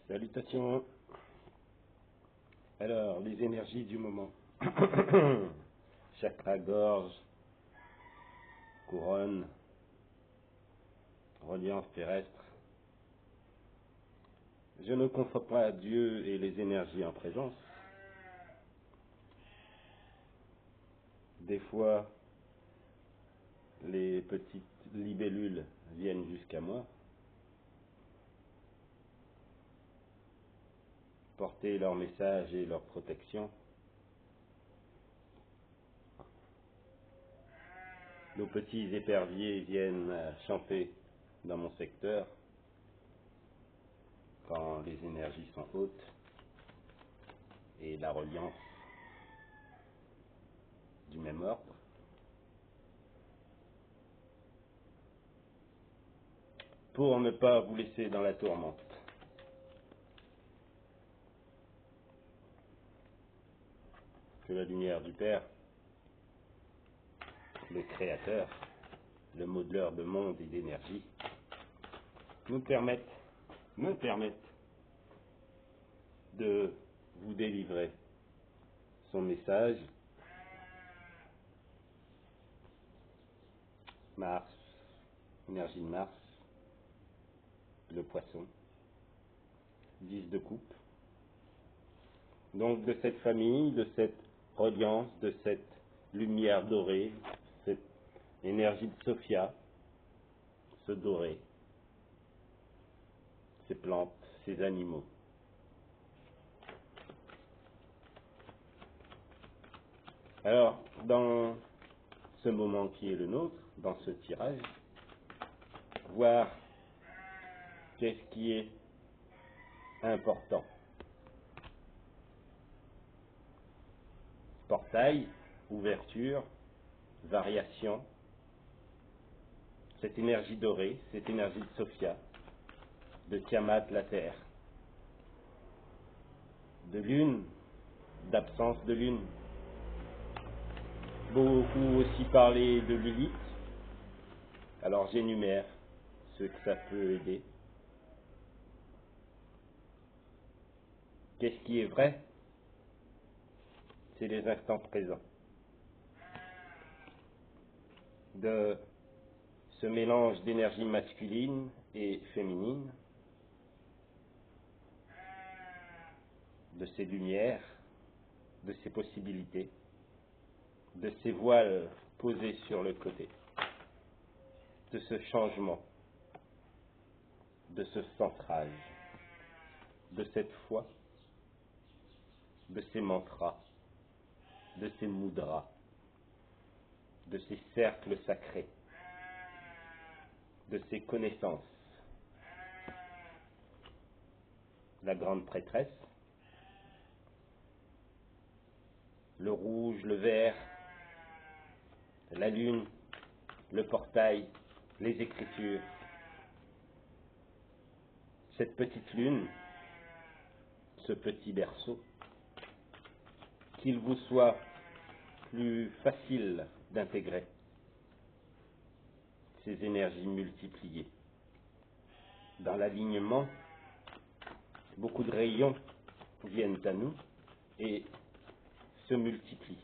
Salutations. Alors, les énergies du moment. Chakra gorge, couronne, reliance terrestre. Je ne confonds pas Dieu et les énergies en présence. Des fois, les petites libellules viennent jusqu'à moi, porter leur message et leur protection. Nos petits éperviers viennent chanter dans mon secteur quand les énergies sont hautes et la reliance du même ordre. Pour ne pas vous laisser dans la tourmente. Que la lumière du Père, le Créateur, le modeleur de monde et d'énergie, me permette de vous délivrer son message. Mars, énergie de Mars, le poisson, 10 de coupe. Donc de cette famille, de cette reliance, de cette lumière dorée, cette énergie de Sophia, ce doré, ces plantes, ces animaux. Alors, dans ce moment qui est le nôtre, dans ce tirage, voir qu'est-ce qui est important. Portail, ouverture, variation, cette énergie dorée, cette énergie de Sophia, de Tiamat, la terre, de lune, d'absence de lune. Beaucoup aussi parlé de Lilith, alors j'énumère ce que ça peut aider. Qu'est-ce qui est vrai? C'est les instants présents. De ce mélange d'énergie masculine et féminine, de ces lumières, de ces possibilités, de ces voiles posés sur le côté, de ce changement, de ce centrage, de cette foi, de ces mantras, de ces mudras, de ces cercles sacrés, de ces connaissances. La grande prêtresse, le rouge, le vert, la lune, le portail, les écritures. Cette petite lune, ce petit berceau, qu'il vous soit plus facile d'intégrer ces énergies multipliées. Dans l'alignement, beaucoup de rayons viennent à nous et se multiplient.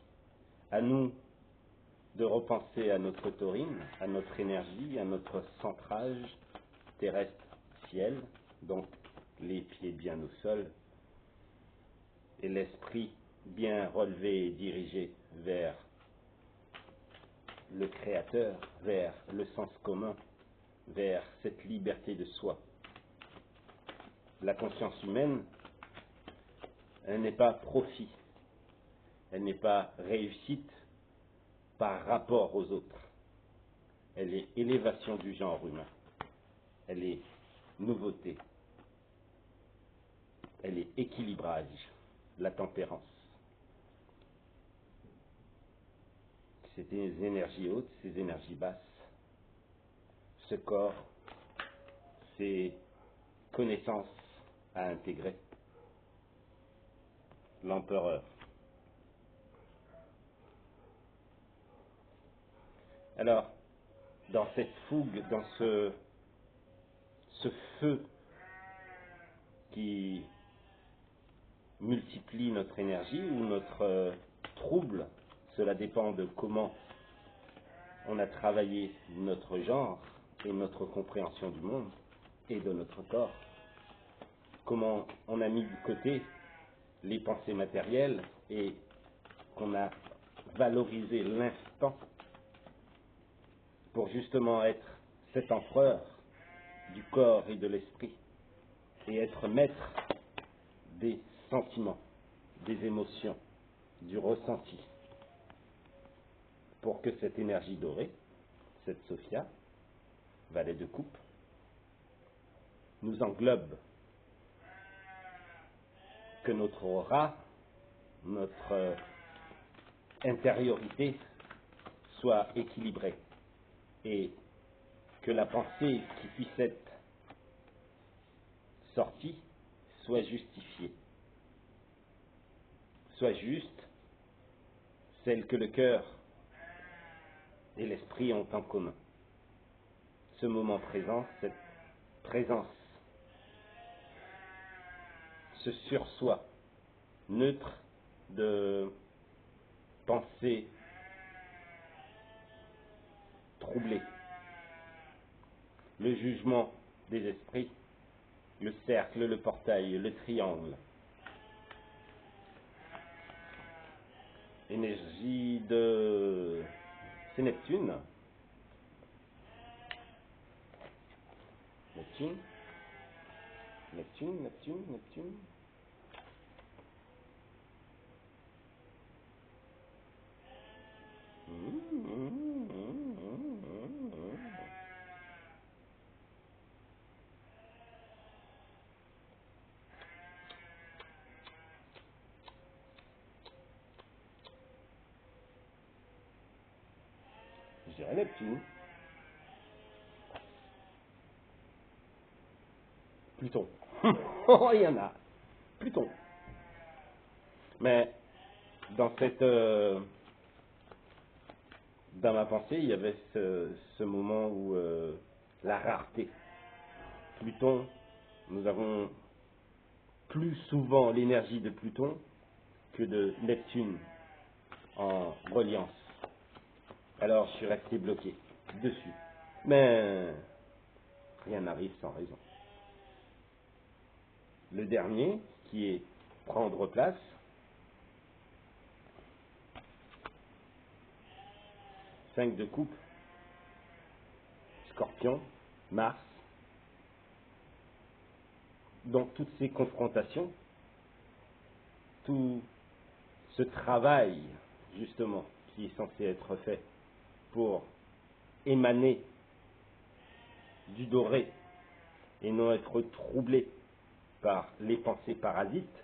À nous de repenser à notre taurine, à notre énergie, à notre centrage terrestre-ciel, donc les pieds bien au sol et l'esprit bien relevé et dirigé vers le Créateur, vers le sens commun, vers cette liberté de soi. La conscience humaine, elle n'est pas profit, elle n'est pas réussite par rapport aux autres. Elle est élévation du genre humain, elle est nouveauté, elle est équilibrage, la tempérance. C'est des énergies hautes, ces énergies basses, ce corps, ces connaissances à intégrer. L'empereur. Alors, dans cette fougue, dans ce feu qui multiplie notre énergie ou notre trouble. Cela dépend de comment on a travaillé notre genre et notre compréhension du monde et de notre corps. Comment on a mis de côté les pensées matérielles et qu'on a valorisé l'instant pour justement être cet empereur du corps et de l'esprit et être maître des sentiments, des émotions, du ressenti, pour que cette énergie dorée, cette Sophia, valet de coupe, nous englobe, que notre aura, notre intériorité soit équilibrée et que la pensée qui puisse être sortie soit justifiée, soit juste, celle que le cœur et l'esprit ont en commun. Ce moment présent, cette présence, ce sur-soi neutre de pensée troublée, le jugement des esprits, le cercle, le portail, le triangle. Énergie de... c'est Neptune. Neptune. Neptune, Neptune, Neptune. Je dirais Neptune. Pluton. Oh, il y en a. Pluton. Mais dans cette... dans ma pensée, il y avait ce moment où la rareté. Pluton, nous avons plus souvent l'énergie de Pluton que de Neptune en reliance. Alors je suis resté bloqué dessus. Mais rien n'arrive sans raison. Le dernier, qui est prendre place, cinq de coupe, Scorpion, Mars. Donc toutes ces confrontations, tout ce travail justement qui est censé être fait pour émaner du doré et non être troublé par les pensées parasites,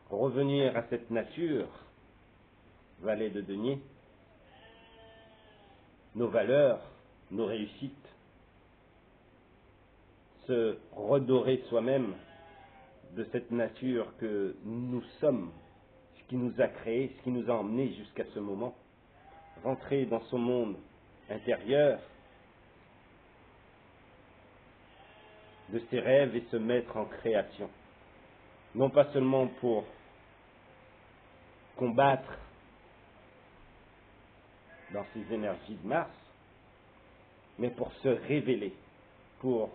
revenir à cette nature, valet de denier, nos valeurs, nos réussites, se redorer soi-même de cette nature que nous sommes, ce qui nous a créés, ce qui nous a emmenés jusqu'à ce moment, rentrer dans son monde intérieur de ses rêves et se mettre en création. Non pas seulement pour combattre dans ces énergies de Mars, mais pour se révéler, pour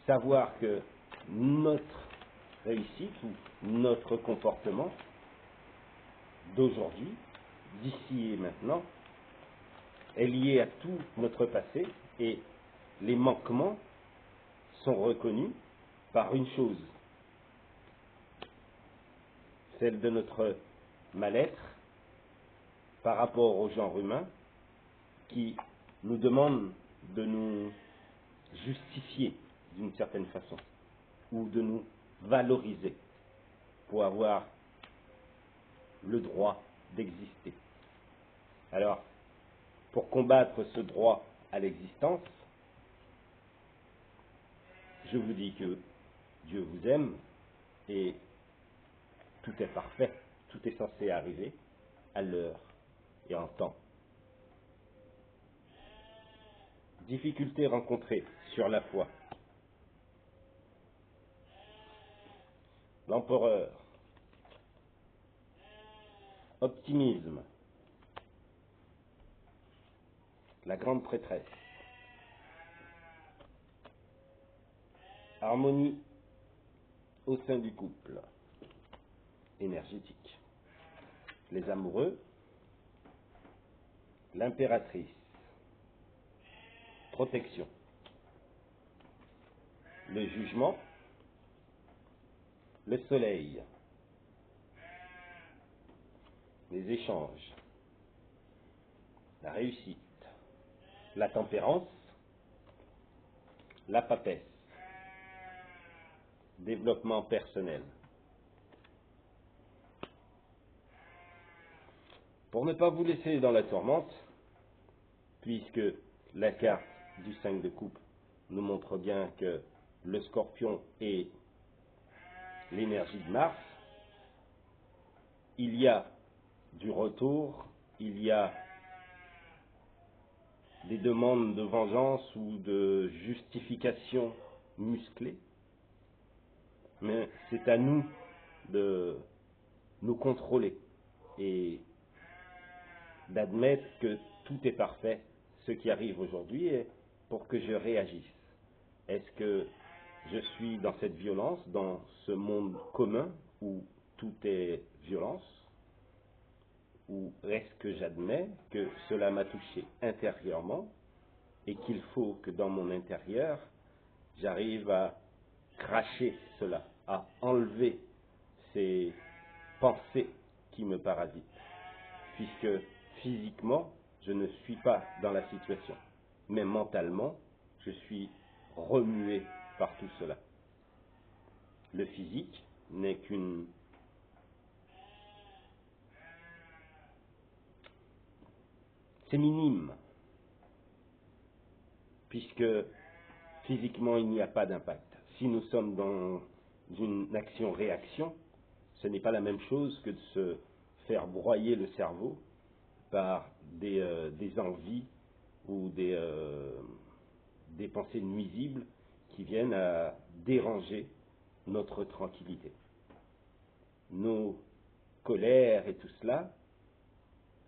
savoir que notre réussite ou notre comportement d'aujourd'hui, d'ici et maintenant, est lié à tout notre passé et les manquements sont reconnus par une chose, celle de notre mal-être par rapport au genre humain qui nous demande de nous justifier d'une certaine façon ou de nous valoriser pour avoir le droit d'exister. Alors, pour combattre ce droit à l'existence, je vous dis que Dieu vous aime et tout est parfait, tout est censé arriver à l'heure et en temps. Difficultés rencontrées sur la foi. L'empereur. Optimisme. La grande prêtresse. Harmonie au sein du couple. Énergétique. Les amoureux. L'impératrice. Protection. Le jugement. Le soleil. Les échanges. La réussite. La tempérance. La papesse. Développement personnel. Pour ne pas vous laisser dans la tourmente, puisque la carte du 5 de coupe nous montre bien que le scorpion est l'énergie de Mars, il y a du retour, il y a des demandes de vengeance ou de justification musclée, mais c'est à nous de nous contrôler et d'admettre que tout est parfait, ce qui arrive aujourd'hui, et pour que je réagisse. Est-ce que je suis dans cette violence, dans ce monde commun où tout est violence, ou est-ce que j'admets que cela m'a touché intérieurement et qu'il faut que dans mon intérieur, j'arrive à cracher cela, à enlever ces pensées qui me parasitent, puisque physiquement, je ne suis pas dans la situation, mais mentalement, je suis remué par tout cela. Le physique n'est qu'une c'est minime, puisque physiquement, il n'y a pas d'impact. Si nous sommes dans une action-réaction, ce n'est pas la même chose que de se faire broyer le cerveau par des envies ou des pensées nuisibles qui viennent à déranger notre tranquillité. Nos colères et tout cela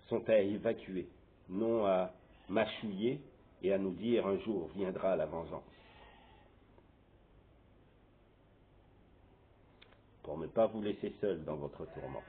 sont à évacuer, non à mâchouiller et à nous dire un jour viendra la vengeance. Pour ne pas vous laisser seul dans votre tourment.